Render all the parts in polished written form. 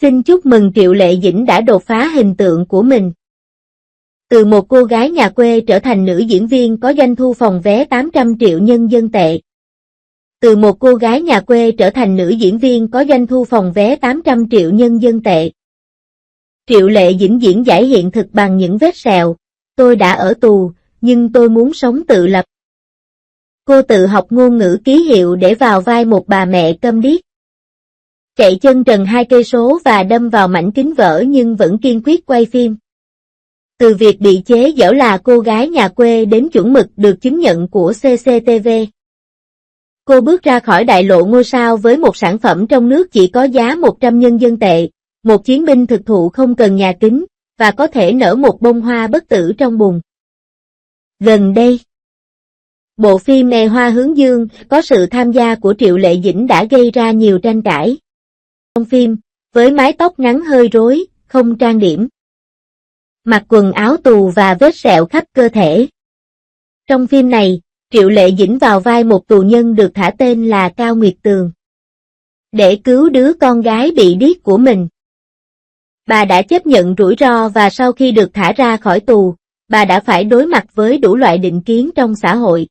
Xin chúc mừng Triệu Lệ Dĩnh đã đột phá hình tượng của mình. Từ một cô gái nhà quê trở thành nữ diễn viên có doanh thu phòng vé 800 triệu nhân dân tệ. Từ một cô gái nhà quê trở thành nữ diễn viên có doanh thu phòng vé 800 triệu nhân dân tệ. Triệu Lệ Dĩnh diễn giải hiện thực bằng những vết sẹo. Tôi đã ở tù, nhưng tôi muốn sống tự lập. Cô tự học ngôn ngữ ký hiệu để vào vai một bà mẹ câm điếc. Chạy chân trần 2 cây số và đâm vào mảnh kính vỡ nhưng vẫn kiên quyết quay phim. Từ việc bị chế giễu là cô gái nhà quê đến chuẩn mực được chứng nhận của CCTV. Cô bước ra khỏi đại lộ ngôi sao với một sản phẩm trong nước chỉ có giá 100 nhân dân tệ, một chiến binh thực thụ không cần nhà kính, và có thể nở một bông hoa bất tử trong bùn. Gần đây, bộ phim Mẹ Hoa Hướng Dương có sự tham gia của Triệu Lệ Dĩnh đã gây ra nhiều tranh cãi. Trong phim, với mái tóc ngắn hơi rối, không trang điểm, mặc quần áo tù và vết sẹo khắp cơ thể. Trong phim này, Triệu Lệ Dĩnh vào vai một tù nhân được thả tên là Cao Nguyệt Tường. Để cứu đứa con gái bị điếc của mình, bà đã chấp nhận rủi ro và sau khi được thả ra khỏi tù, bà đã phải đối mặt với đủ loại định kiến trong xã hội.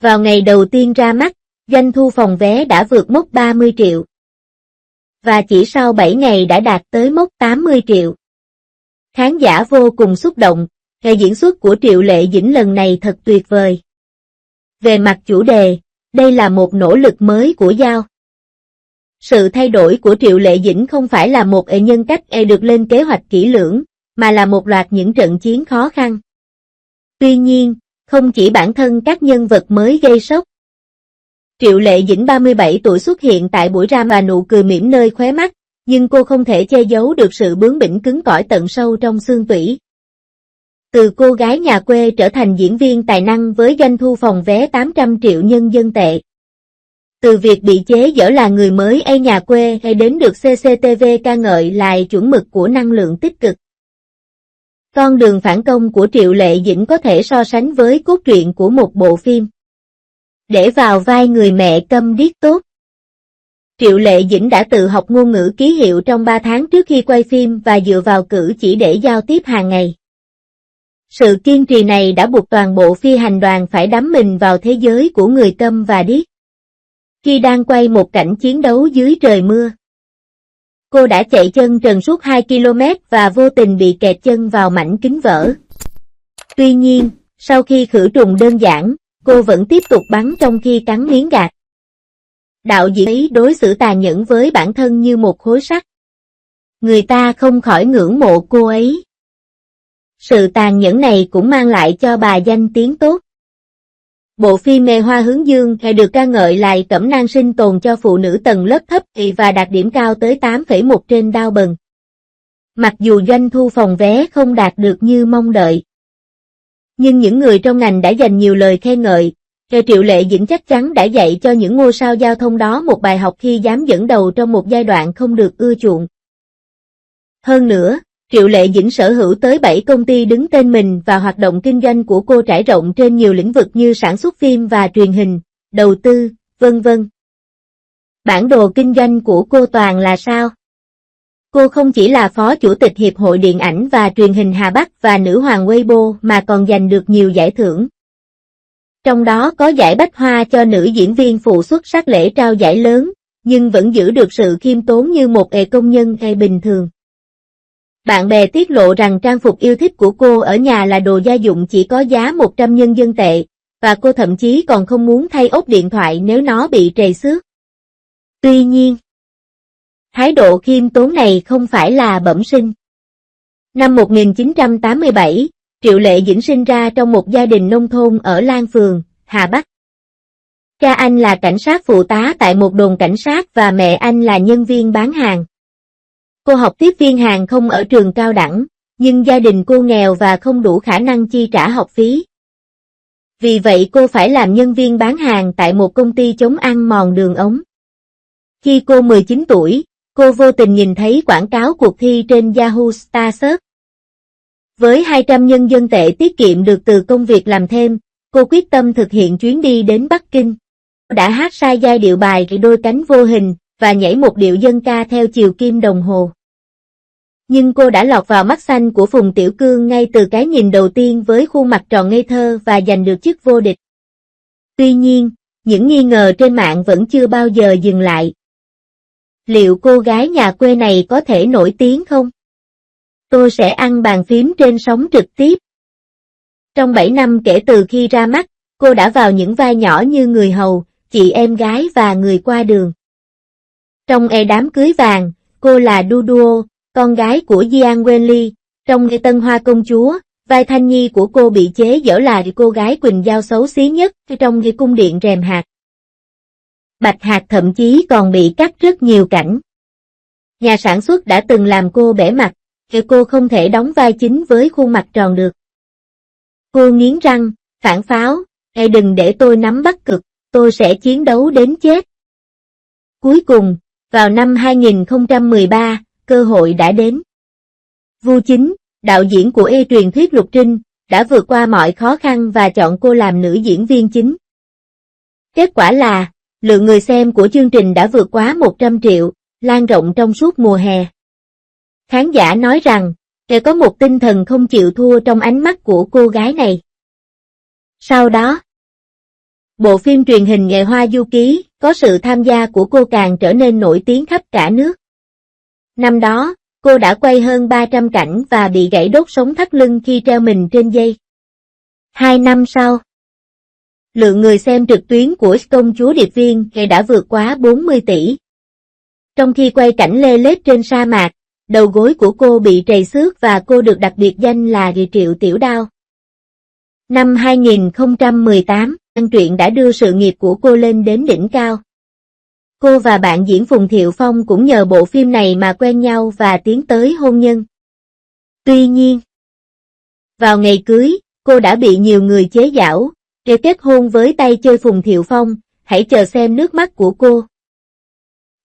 Vào ngày đầu tiên ra mắt, doanh thu phòng vé đã vượt mốc 30 triệu. Và chỉ sau 7 ngày đã đạt tới mốc 80 triệu. Khán giả vô cùng xúc động, nghề diễn xuất của Triệu Lệ Dĩnh lần này thật tuyệt vời. Về mặt chủ đề, đây là một nỗ lực mới của Giao. Sự thay đổi của Triệu Lệ Dĩnh không phải là một nhân cách được lên kế hoạch kỹ lưỡng, mà là một loạt những trận chiến khó khăn. Tuy nhiên, không chỉ bản thân các nhân vật mới gây sốc. Triệu Lệ Dĩnh 37 tuổi xuất hiện tại buổi ra và nụ cười mỉm nơi khóe mắt, nhưng cô không thể che giấu được sự bướng bỉnh cứng cỏi tận sâu trong xương tủy. Từ cô gái nhà quê trở thành diễn viên tài năng với doanh thu phòng vé 800 triệu nhân dân tệ. Từ việc bị chế giễu là người mới nhà quê hay đến được CCTV ca ngợi lại chuẩn mực của năng lượng tích cực. Con đường phản công của Triệu Lệ Dĩnh có thể so sánh với cốt truyện của một bộ phim. Để vào vai người mẹ câm điếc tốt, Triệu Lệ Dĩnh đã tự học ngôn ngữ ký hiệu trong 3 tháng trước khi quay phim và dựa vào cử chỉ để giao tiếp hàng ngày. Sự kiên trì này đã buộc toàn bộ phi hành đoàn phải đắm mình vào thế giới của người câm và điếc. Khi đang quay một cảnh chiến đấu dưới trời mưa, cô đã chạy chân trần suốt 2 km và vô tình bị kẹt chân vào mảnh kính vỡ. Tuy nhiên, sau khi khử trùng đơn giản, cô vẫn tiếp tục bắn trong khi cắn miếng gạt. Đạo diễn ấy đối xử tàn nhẫn với bản thân như một khối sắt. Người ta không khỏi ngưỡng mộ cô ấy. Sự tàn nhẫn này cũng mang lại cho bà danh tiếng tốt. Bộ phim Mẹ Hoa Hướng Dương được ca ngợi là cẩm nang sinh tồn cho phụ nữ tầng lớp thấp và đạt điểm cao tới 8,1 trên Đao Bần. Mặc dù doanh thu phòng vé không đạt được như mong đợi, nhưng những người trong ngành đã dành nhiều lời khen ngợi. Triệu Lệ Dĩnh chắc chắn đã dạy cho những ngôi sao giao thông đó một bài học khi dám dẫn đầu trong một giai đoạn không được ưa chuộng. Hơn nữa, Triệu Lệ Dĩnh sở hữu tới 7 công ty đứng tên mình và hoạt động kinh doanh của cô trải rộng trên nhiều lĩnh vực như sản xuất phim và truyền hình, đầu tư, vân vân. Bản đồ kinh doanh của cô toàn là sao? Cô không chỉ là phó chủ tịch Hiệp hội Điện ảnh và Truyền hình Hà Bắc và nữ hoàng Weibo mà còn giành được nhiều giải thưởng. Trong đó có giải Bách Hoa cho nữ diễn viên phụ xuất sắc lễ trao giải lớn, nhưng vẫn giữ được sự khiêm tốn như một công nhân bình thường. Bạn bè tiết lộ rằng trang phục yêu thích của cô ở nhà là đồ gia dụng chỉ có giá 100 nhân dân tệ, và cô thậm chí còn không muốn thay ốp điện thoại nếu nó bị trầy xước. Tuy nhiên, thái độ khiêm tốn này không phải là bẩm sinh. Năm 1987, Triệu Lệ Dĩnh sinh ra trong một gia đình nông thôn ở Lan Phường, Hà Bắc. Cha anh là cảnh sát phụ tá tại một đồn cảnh sát và mẹ anh là nhân viên bán hàng. Cô học tiếp viên hàng không ở trường cao đẳng, nhưng gia đình cô nghèo và không đủ khả năng chi trả học phí. Vì vậy cô phải làm nhân viên bán hàng tại một công ty chống ăn mòn đường ống. Khi cô 19 tuổi, cô vô tình nhìn thấy quảng cáo cuộc thi trên Yahoo Star Search. Với 200 nhân dân tệ tiết kiệm được từ công việc làm thêm, cô quyết tâm thực hiện chuyến đi đến Bắc Kinh. Đã hát sai giai điệu bài Đôi cánh vô hình, và nhảy một điệu dân ca theo chiều kim đồng hồ. Nhưng cô đã lọt vào mắt xanh của Phùng Tiểu Cương ngay từ cái nhìn đầu tiên với khuôn mặt tròn ngây thơ và giành được chức vô địch. Tuy nhiên, những nghi ngờ trên mạng vẫn chưa bao giờ dừng lại. Liệu cô gái nhà quê này có thể nổi tiếng không? Tôi sẽ ăn bàn phím trên sóng trực tiếp. Trong 7 năm kể từ khi ra mắt, cô đã vào những vai nhỏ như người hầu, chị em gái và người qua đường. Trong đám cưới vàng, cô là Duduo, con gái của Jiang Wenli. Trong Tân Hoa Công Chúa, vai Thanh Nhi của cô bị chế giễu là cô gái Quỳnh Giao xấu xí nhất trong cung điện rèm hạt. Bạch Hạc thậm chí còn bị cắt rất nhiều cảnh. Nhà sản xuất đã từng làm cô bẽ mặt, cô không thể đóng vai chính với khuôn mặt tròn được. Cô nghiến răng, phản pháo, đừng để tôi nắm bắt cực, tôi sẽ chiến đấu đến chết. Cuối cùng, vào năm 2013, cơ hội đã đến. Vu Chính, đạo diễn của truyền thuyết Lục Trinh, đã vượt qua mọi khó khăn và chọn cô làm nữ diễn viên chính. Kết quả là, lượng người xem của chương trình đã vượt quá 100 triệu, lan rộng trong suốt mùa hè. Khán giả nói rằng, có một tinh thần không chịu thua trong ánh mắt của cô gái này. Sau đó, bộ phim truyền hình Nghệ Hoa Du Ký, có sự tham gia của cô càng trở nên nổi tiếng khắp cả nước. Năm đó, cô đã quay hơn 300 cảnh và bị gãy đốt sống thắt lưng khi treo mình trên dây. 2 năm sau, lượng người xem trực tuyến của Công Chúa Điệp Viên đã vượt quá 40 tỷ. Trong khi quay cảnh lê lết trên sa mạc, đầu gối của cô bị trầy xước và cô được đặt biệt danh là Triệu Tiểu Đao. Năm 2018, truyện đã đưa sự nghiệp của cô lên đến đỉnh cao. Cô và bạn diễn Phùng Thiệu Phong cũng nhờ bộ phim này mà quen nhau và tiến tới hôn nhân. Tuy nhiên, vào ngày cưới, cô đã bị nhiều người chế giễu, kết hôn với tay chơi Phùng Thiệu Phong, hãy chờ xem nước mắt của cô.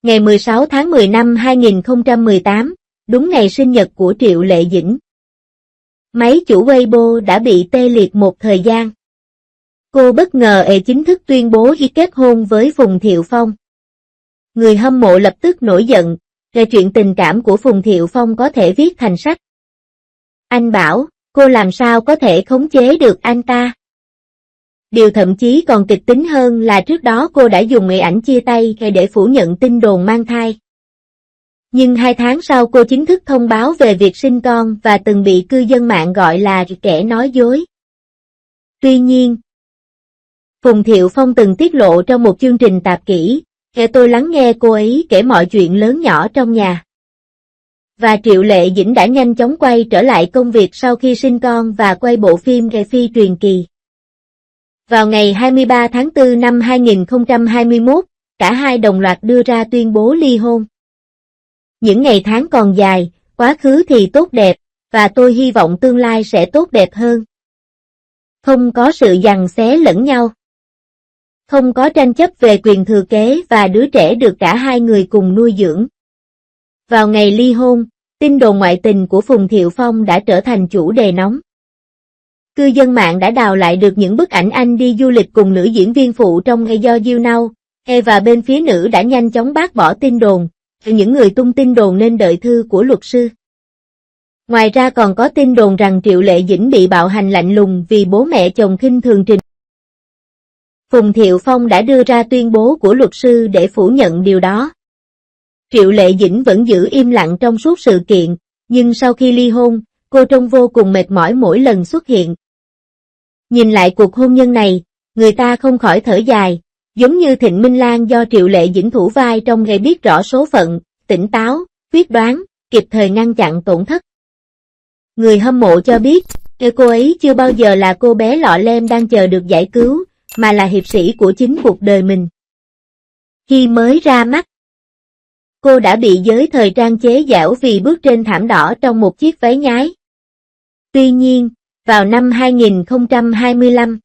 Ngày 16 tháng 10 năm 2018, đúng ngày sinh nhật của Triệu Lệ Dĩnh. Máy chủ Weibo đã bị tê liệt một thời gian. Cô bất ngờ chính thức tuyên bố kết hôn với Phùng Thiệu Phong. Người hâm mộ lập tức nổi giận, chuyện tình cảm của Phùng Thiệu Phong có thể viết thành sách. Anh bảo, cô làm sao có thể khống chế được anh ta? Điều thậm chí còn kịch tính hơn là trước đó cô đã dùng ảnh chia tay để phủ nhận tin đồn mang thai. Nhưng 2 tháng sau cô chính thức thông báo về việc sinh con và từng bị cư dân mạng gọi là kẻ nói dối. Tuy nhiên, Phùng Thiệu Phong từng tiết lộ trong một chương trình tạp kỹ, tôi lắng nghe cô ấy kể mọi chuyện lớn nhỏ trong nhà. Và Triệu Lệ Dĩnh đã nhanh chóng quay trở lại công việc sau khi sinh con và quay bộ phim Phi Truyền Kỳ. Vào ngày 23 tháng 4 năm 2021, cả hai đồng loạt đưa ra tuyên bố ly hôn. Những ngày tháng còn dài, quá khứ thì tốt đẹp, và tôi hy vọng tương lai sẽ tốt đẹp hơn. Không có sự giằng xé lẫn nhau. Không có tranh chấp về quyền thừa kế và đứa trẻ được cả hai người cùng nuôi dưỡng. Vào ngày ly hôn, tin đồn ngoại tình của Phùng Thiệu Phong đã trở thành chủ đề nóng. Cư dân mạng đã đào lại được những bức ảnh anh đi du lịch cùng nữ diễn viên phụ trong Do You Know, và bên phía nữ đã nhanh chóng bác bỏ tin đồn. Những người tung tin đồn nên đợi thư của luật sư. Ngoài ra còn có tin đồn rằng Triệu Lệ Dĩnh bị bạo hành lạnh lùng vì bố mẹ chồng khinh thường Trình. Phùng Thiệu Phong đã đưa ra tuyên bố của luật sư để phủ nhận điều đó. Triệu Lệ Dĩnh vẫn giữ im lặng trong suốt sự kiện, nhưng sau khi ly hôn, cô trông vô cùng mệt mỏi mỗi lần xuất hiện. Nhìn lại cuộc hôn nhân này, người ta không khỏi thở dài, giống như Thịnh Minh Lan do Triệu Lệ Dĩnh thủ vai trong Ngày biết rõ số phận, tỉnh táo, quyết đoán, kịp thời ngăn chặn tổn thất. Người hâm mộ cho biết, cô ấy chưa bao giờ là cô bé lọ lem đang chờ được giải cứu, mà là hiệp sĩ của chính cuộc đời mình. Khi mới ra mắt, cô đã bị giới thời trang chế giễu vì bước trên thảm đỏ trong một chiếc váy nhái. Tuy nhiên, vào năm 2025,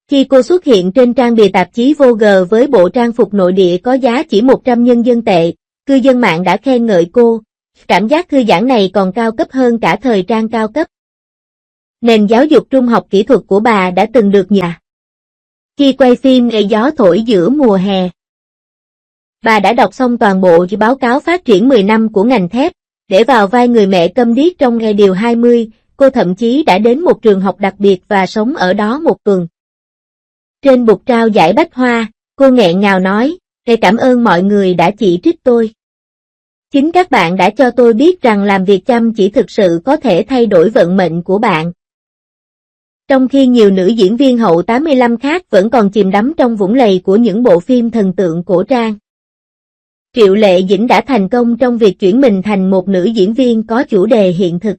khi cô xuất hiện trên trang bìa tạp chí Vogue với bộ trang phục nội địa có giá chỉ 100 nhân dân tệ, cư dân mạng đã khen ngợi cô. Cảm giác thư giãn này còn cao cấp hơn cả thời trang cao cấp. Nền giáo dục trung học kỹ thuật của bà đã từng được nhà. Khi quay phim Gió thổi giữa mùa hè, Bà đã đọc xong toàn bộ báo cáo phát triển 10 năm của ngành thép, để vào vai người mẹ câm điếc trong nghe điều 20, cô thậm chí đã đến một trường học đặc biệt và sống ở đó một tuần. Trên bục trao giải bách hoa, cô nghẹn ngào nói, cảm ơn mọi người đã chỉ trích tôi. Chính các bạn đã cho tôi biết rằng làm việc chăm chỉ thực sự có thể thay đổi vận mệnh của bạn. Trong khi nhiều nữ diễn viên hậu 85 khác vẫn còn chìm đắm trong vũng lầy của những bộ phim thần tượng cổ trang. Triệu Lệ Dĩnh đã thành công trong việc chuyển mình thành một nữ diễn viên có chủ đề hiện thực.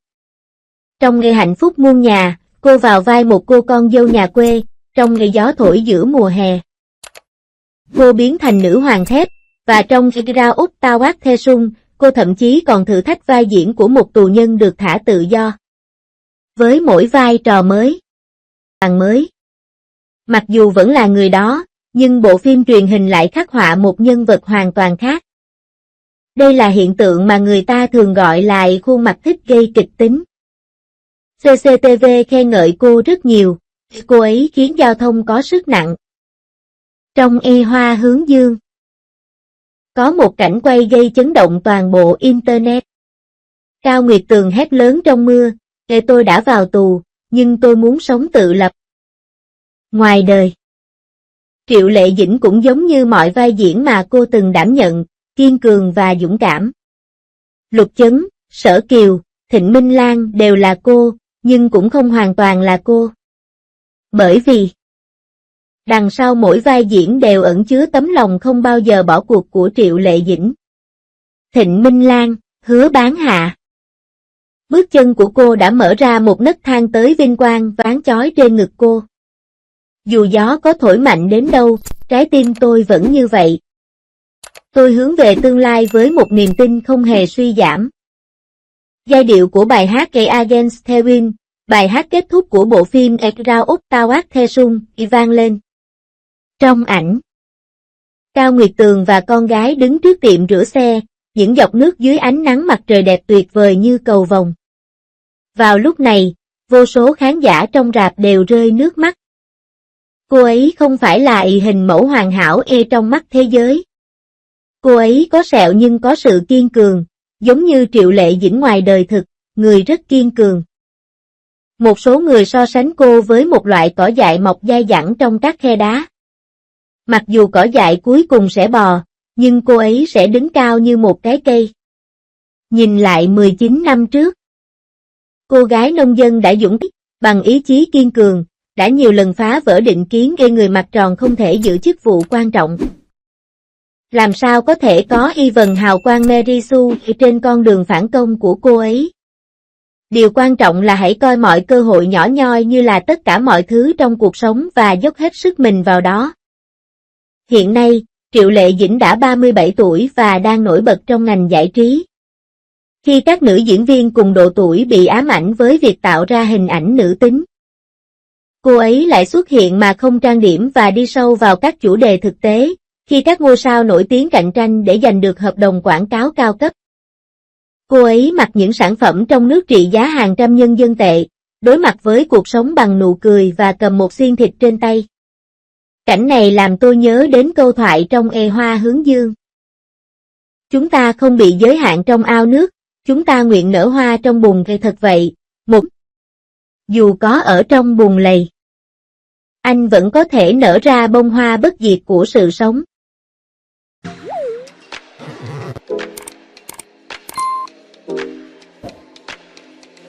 Trong Ngày hạnh phúc muôn nhà, cô vào vai một cô con dâu nhà quê, trong Ngày gió thổi giữa mùa hè. Cô biến thành nữ hoàng thép, và trong Ra Úc Tao Ác The Sung, cô thậm chí còn thử thách vai diễn của một tù nhân được thả tự do. Với mỗi vai trò mới, mặc dù vẫn là người đó, nhưng bộ phim truyền hình lại khắc họa một nhân vật hoàn toàn khác. Đây là hiện tượng mà người ta thường gọi là khuôn mặt thích gây kịch tính. CCTV khen ngợi cô rất nhiều, cô ấy khiến giao thông có sức nặng. Trong Y Hoa Hướng Dương, có một cảnh quay gây chấn động toàn bộ Internet. Cao Nguyệt Tường hét lớn trong mưa, tôi đã vào tù, nhưng tôi muốn sống tự lập. Ngoài đời, Triệu Lệ Dĩnh cũng giống như mọi vai diễn mà cô từng đảm nhận, kiên cường và dũng cảm. Lục Chấn, Sở Kiều, Thịnh Minh Lan đều là cô, nhưng cũng không hoàn toàn là cô. Bởi vì đằng sau mỗi vai diễn đều ẩn chứa tấm lòng không bao giờ bỏ cuộc của Triệu Lệ Dĩnh. Thịnh Minh Lan, Hứa Bán Hạ. Bước chân của cô đã mở ra một nấc thang tới vinh quang ván chói trên ngực cô. Dù gió có thổi mạnh đến đâu, trái tim tôi vẫn như vậy. Tôi hướng về tương lai với một niềm tin không hề suy giảm. Giai điệu của bài hát Against the Wind, bài hát kết thúc của bộ phim Ra Úc Tao Ác The Sung, vang lên. Trong ảnh, Cao Nguyệt Tường và con gái đứng trước tiệm rửa xe, những giọt nước dưới ánh nắng mặt trời đẹp tuyệt vời như cầu vồng. Vào lúc này, vô số khán giả trong rạp đều rơi nước mắt. Cô ấy không phải là hình mẫu hoàn hảo trong mắt thế giới. Cô ấy có sẹo nhưng có sự kiên cường, giống như Triệu Lệ Dĩnh ngoài đời thực, người rất kiên cường. Một số người so sánh cô với một loại cỏ dại mọc dai dẳng trong các khe đá. Mặc dù cỏ dại cuối cùng sẽ bò, nhưng cô ấy sẽ đứng cao như một cái cây. Nhìn lại 19 năm trước, cô gái nông dân đã dũng cảm, bằng ý chí kiên cường, đã nhiều lần phá vỡ định kiến người mặt tròn không thể giữ chức vụ quan trọng. Làm sao có thể có vầng hào quang Mary Sue trên con đường phản công của cô ấy? Điều quan trọng là hãy coi mọi cơ hội nhỏ nhoi như là tất cả mọi thứ trong cuộc sống và dốc hết sức mình vào đó. Hiện nay, Triệu Lệ Dĩnh đã 37 tuổi và đang nổi bật trong ngành giải trí. Khi các nữ diễn viên cùng độ tuổi bị ám ảnh với việc tạo ra hình ảnh nữ tính, cô ấy lại xuất hiện mà không trang điểm và đi sâu vào các chủ đề thực tế, khi các ngôi sao nổi tiếng cạnh tranh để giành được hợp đồng quảng cáo cao cấp. Cô ấy mặc những sản phẩm trong nước trị giá hàng trăm nhân dân tệ, đối mặt với cuộc sống bằng nụ cười và cầm một xiên thịt trên tay. Cảnh này làm tôi nhớ đến câu thoại trong Hoa Hướng Dương. Chúng ta không bị giới hạn trong ao nước, chúng ta nguyện nở hoa trong bùn cây thật vậy. Dù có ở trong bùn lầy, anh vẫn có thể nở ra bông hoa bất diệt của sự sống.